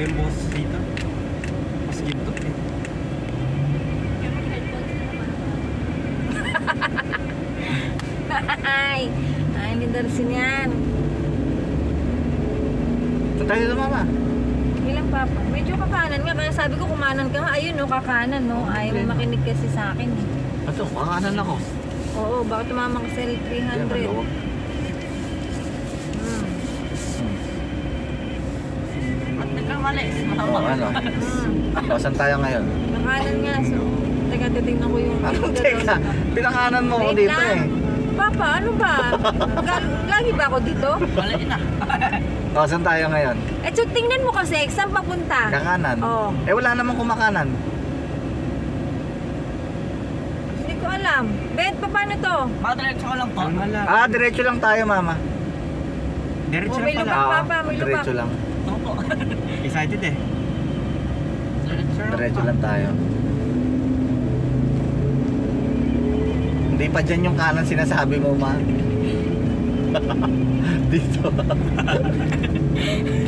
Iba yung boss dito. Mas ginto eh. Ay, hindi darsin yan. Saan tayo lumama? Ilang papa? Medyo kakanan nga. Kaya sabi ko kumanan ka nga. Ayun no, kakanan no. Ayaw mo makinig kasi sa akin eh. Ito, kakanan ako. Oo, bakit tumamang ka sa Yan, 300? maluwag. Hmm. Nagkamali. Oo, ano? Hmm. O, saan tayo ngayon? Kakanan nga. So, teka, titignan ko yung... Teka, pinanganan mo ako Wait dito lang. eh. Papa, ano ba? Lagi ba ako dito? Mali na. O, saan tayo ngayon? Eh, so tingnan mo kasi, saan papunta? Kakanan? Oo. Eh, wala namang kumakanan. Hindi ko alam. Bet, paano to? Madiretso ko lang po. Kalma lang. Ah, diretso lang tayo, mama. Diretso Oh, lang may pala. lubak. Papa, may lubak. Diretso lang. Opo. Excited eh. Diretso lang tayo. Hindi pa dyan yung kanan sinasabi mo, ma. Dito.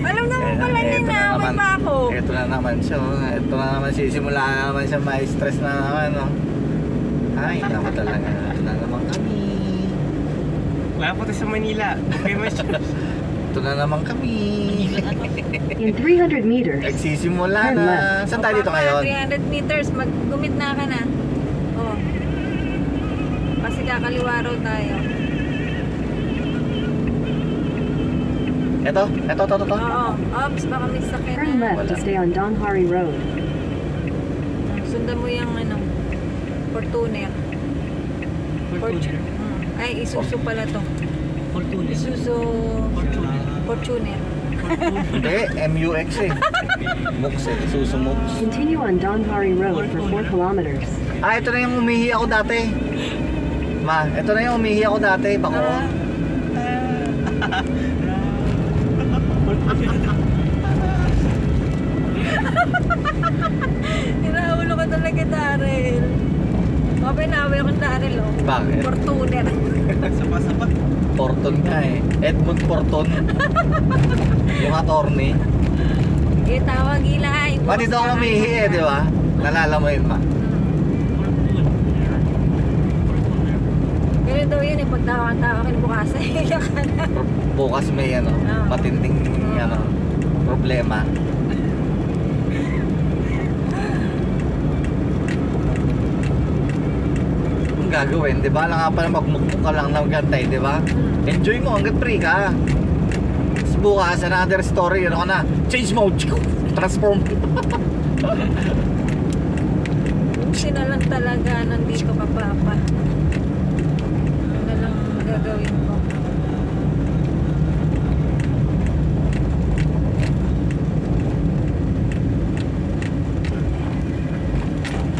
Alam naman pala niya Eto na, may pa ako. Ito na naman siya. Ito na naman sisimula na naman siya ma-stress na naman. No? Ay, naman talaga. Ito na naman kami. Wala po tayo sa Manila. Okay mo siya. Ito na naman kami. In 300 meters, Nagsisimula Turn na. left. Saan tayo dito ngayon? 300 meters, maggumit na ka na. Oh. Kasi kakaliwa raw tayo. Ito? Ito. Oo. Ops, baka may sakit turn na. left to stay on Donghari Road. Sundan mo yung ano, Fortuner. Fortuner. Ay, Isuzu pala to. Fortuner. Isuzu Fortuner. Fortuner. Hindi, MUX eh. MUX eh. Susumux. Continue on Donghari Road for 4 kilometers. Ah, ito na yung umihi ako dati. Ma, ito na yung umihi ako dati. Bako. Hinaulo ka talaga, Daryl. Okay, naaway akong Daryl, oh. Bakit? Fortuner. Sapa-sapa. Porton nga eh. Edmund Porton. Yung attorney. Eh, tawag ilay. Ma, dito ako umihi eh, di ba? Nalala mo yun, ma? Ganun daw yun, pag tawakan bukas, iyak ka na. Bukas may ano, matinding ano, problema. Ang gagawin, di ba? Alam nga pala magmukmuk ka lang ng gantay, di ba? Enjoy mo hanggat free ka. Tapos bukas, another story, ano ka na, change mode, transform. Buksi na lang talaga, nandito ka, Papa. Ano na lang gagawin ko?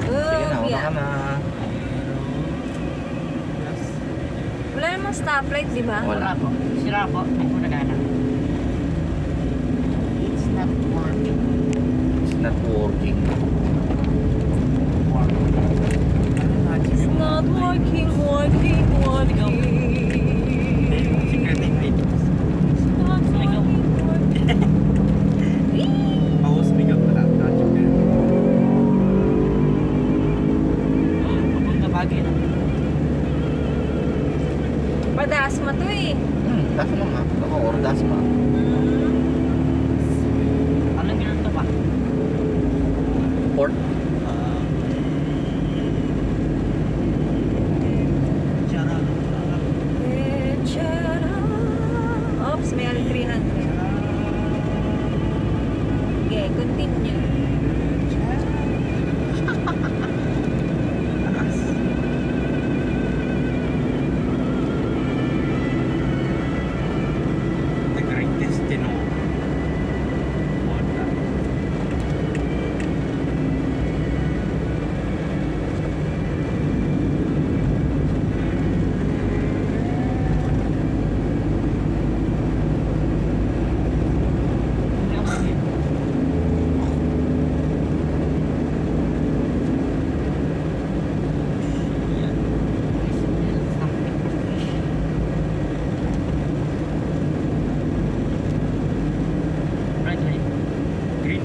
Sige na, una yeah. ka na. Wala namang stoplight, di ba? Wala. Sira po. Sira po. Hindi po nagana. It's not working. It's not working. It's not working. Secret invite. It's not working. Paus bigyan pala. Papunta Baguio na. Padasma to eh. Dasma nga. Ako, or dasma. Anong ganun to pa? Port. Oops, may 300. Okay, continue. The greatest destino. Wala. Hindi ako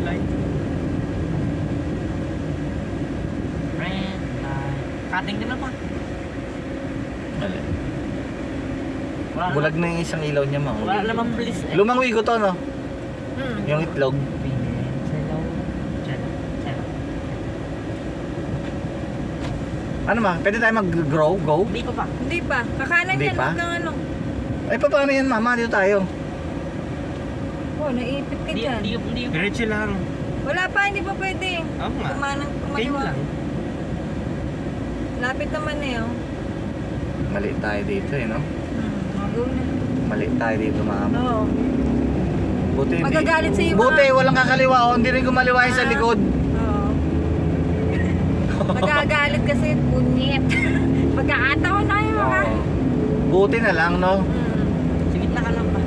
light. Red light. Cutting din na pa. Mali. Wala Bulag na yung isang ilaw niya, ma. Wala namang police eh. Lumang wigo to, no? Hmm. Yung itlog. Hello. Hello. Ano ma? Pwede tayo mag-grow? Go? Hindi pa pa. Hindi pa. Kakanan Hindi yan. pa? Hanggang ano. Ay, paano yan, mama? Dito tayo. Oh, naipit ka dyan. Hindi. Diretso lang. Wala pa, hindi pa pwede. Oo nga. Kumanang Game kumaliwa. lang. Lapit naman eh, oh. Mali tayo dito, eh, no? Go na. Mali tayo dito, mama. Oo. Buti, hindi. Magagalit sa iba. Buti, walang kakaliwa. Oh. Hindi rin kumaliwa yung sa likod. Oo. Magagalit kasi, punyet. Pagkakataon tayo, ha? Oo. Buti na lang, no? Sige na ka lang pa.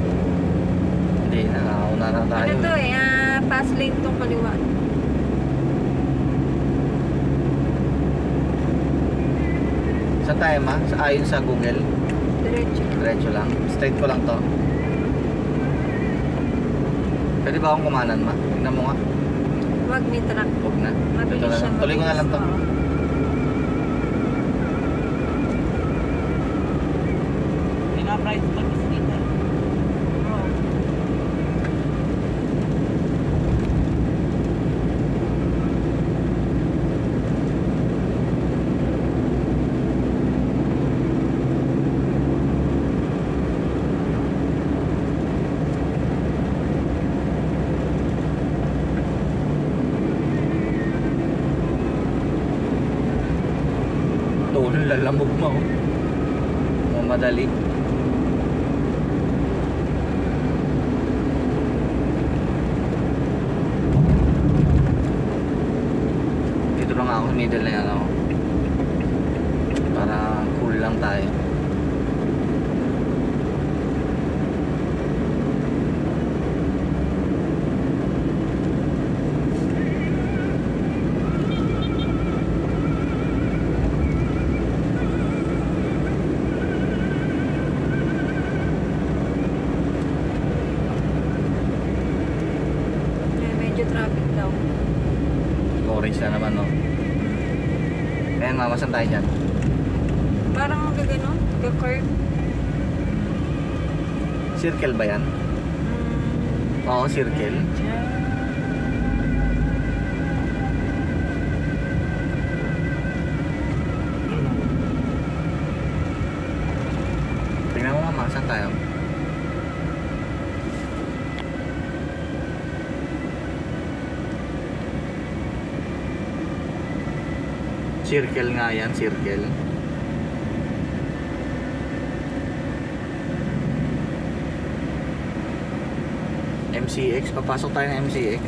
Hindi na, una na tayo. Ano to eh, fast lane tong kaliwa. Saan tayo, ma? Ayon sa Google. Diretso. Diretso lang. Straight ko lang to. Pwede ba akong kumanan, ma? Tingnan mo nga. Wag may truck. Huwag na. Ito Mabilis na siya. lang. Tuloy ko na lang to. Oo. Hindi nga price pag dito. Oo. Tulong lalamog mo. Mamadali. Dito lang ako, middle na yan ako. Para cool lang tayo. Medyo traffic daw. Orange na naman, no? Ayan, mama, saan tayo dyan? Parang gagano, curve. Circle ba yan? Oo, circle. Tingnan mo, mama, saan tayo? Circle nga yan, circle. MCX, papasok tayo ng MCX.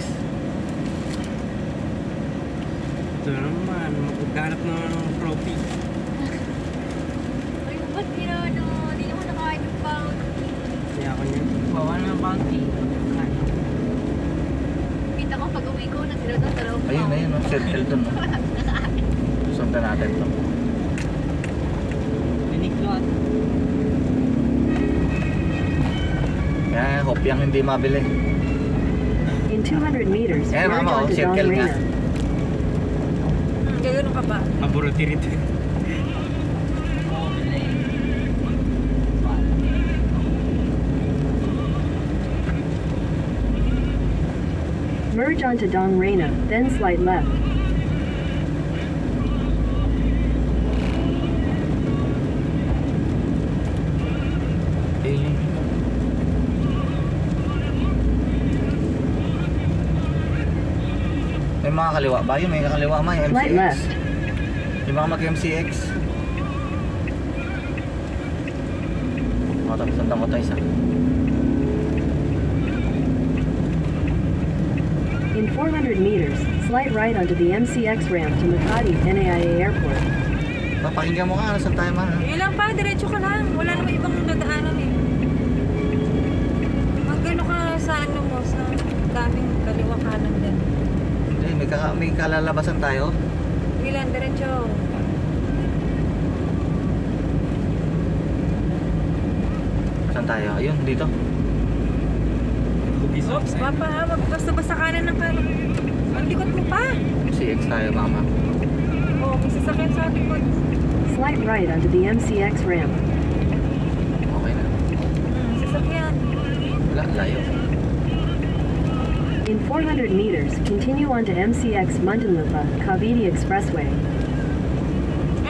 Ito naman, maghanap naman ng trophy. Ay, ba't ginano? Hindi naman nakain ng bounty. Kaya ako niya. Bawal na bounty. Kita ko pag uwi ko, natira doon dalawang Ayun na yun, no? Circle dun. No? Sundan natin to. Liniklot. Yan, hope yung hindi mabili. In 200 meters, Ayan, merge mama, oh, onto Don circle nga. Reyna. Gagano ka ba? Maburuti rin. Merge onto Don Reyna, then slide left. Eh, may mga kaliwa ba? Yung may kakaliwa ma, yung Right, MCX. left. Yung mga mag-MCX. O, tapos sandang ko tayo isa. In 400 meters, slide right onto the MCX ramp to Makati NAIA Airport. Pakinggan mo ka, saan tayo ma? Yun lang pa, diretso ka lang. Wala namang ibang dadaanan eh. Magano ka sa ano mo, sa daming kaliwa kanan din. Eh, may kalalabasan tayo. Ilan, diretso. Saan tayo? Ayun, dito. Hugis Oops, papa ha, basta kanan ng kanan. likod mo pa. CX tayo mama. Oh, may sasakyan sa likod. Slight right onto the MCX ramp. Okay na. Sasakyan. Wala, layo. In 400 meters, continue onto MCX Muntinlupa, Cavite Expressway.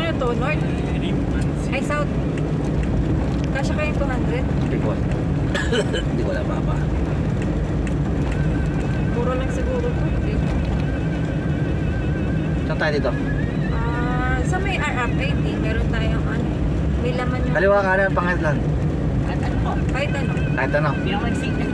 Ano to? North? Ay, south. Kasya kayong 200? Hindi ko. Hindi ko alam mama. Puro lang siguro to. Saan tayo dito? Sa may RFID, meron tayong ano. May laman yung... Kaliwa kanan, pangatlan. At ano po? Kahit ano. Kahit ano. Hindi ako mag-signal.